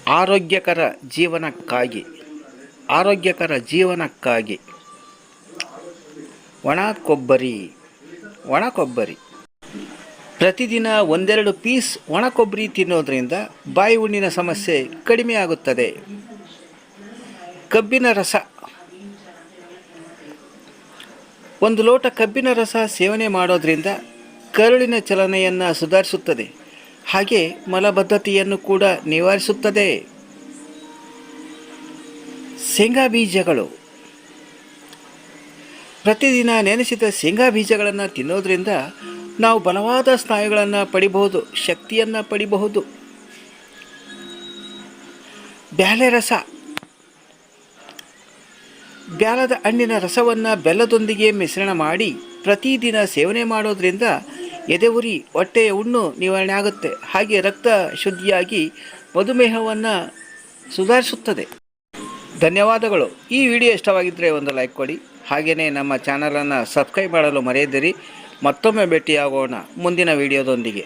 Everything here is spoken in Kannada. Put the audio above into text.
ಆರೋಗ್ಯಕರ ಜೀವನಕ್ಕಾಗಿ ಒಣ ಕೊಬ್ಬರಿ ಪ್ರತಿದಿನ ಒಂದೆರಡು ಪೀಸ್ ಒಣ ಕೊಬ್ಬರಿ ತಿನ್ನೋದ್ರಿಂದ ಬಾಯಿ ಹುಣ್ಣಿನ ಸಮಸ್ಯೆ ಕಡಿಮೆ ಆಗುತ್ತದೆ. ಕಬ್ಬಿನ ರಸ, ಒಂದು ಲೋಟ ಕಬ್ಬಿನ ರಸ ಸೇವನೆ ಮಾಡೋದ್ರಿಂದ ಕರುಳಿನ ಚಲನೆಯನ್ನು ಸುಧಾರಿಸುತ್ತದೆ, ಹಾಗೆ ಮಲಬದ್ಧತೆಯನ್ನು ಕೂಡ ನಿವಾರಿಸುತ್ತದೆ. ಶೇಂಗಾ ಬೀಜಗಳು, ಪ್ರತಿದಿನ ನೆನೆಸಿದ ಶೇಂಗಾ ಬೀಜಗಳನ್ನು ತಿನ್ನೋದ್ರಿಂದ ನಾವು ಬಲವಾದ ಸ್ನಾಯುಗಳನ್ನು ಪಡಿಬಹುದು, ಶಕ್ತಿಯನ್ನು ಪಡಿಬಹುದು. ಬ್ಯಾಲೆ ರಸ, ಬ್ಯಾಲದ ಹಣ್ಣಿನ ರಸವನ್ನು ಬೆಲ್ಲದೊಂದಿಗೆ ಮಿಶ್ರಣ ಮಾಡಿ ಪ್ರತಿದಿನ ಸೇವನೆ ಮಾಡೋದ್ರಿಂದ ಎದೆಉರಿ, ಹೊಟ್ಟೆಯ ಹುಣ್ಣು ನಿವಾರಣೆ ಆಗುತ್ತೆ, ಹಾಗೆ ರಕ್ತ ಶುದ್ಧಿಯಾಗಿ ಮಧುಮೇಹವನ್ನು ಸುಧಾರಿಸುತ್ತದೆ. ಧನ್ಯವಾದಗಳು. ಈ ವಿಡಿಯೋ ಇಷ್ಟವಾಗಿದ್ದರೆ ಒಂದು ಲೈಕ್ ಕೊಡಿ, ಹಾಗೆಯೇ ನಮ್ಮ ಚಾನಲನ್ನು ಸಬ್ಸ್ಕ್ರೈಬ್ ಮಾಡಲು ಮರೆಯದಿರಿ. ಮತ್ತೊಮ್ಮೆ ಭೇಟಿಯಾಗೋಣ ಮುಂದಿನ ವಿಡಿಯೋದೊಂದಿಗೆ.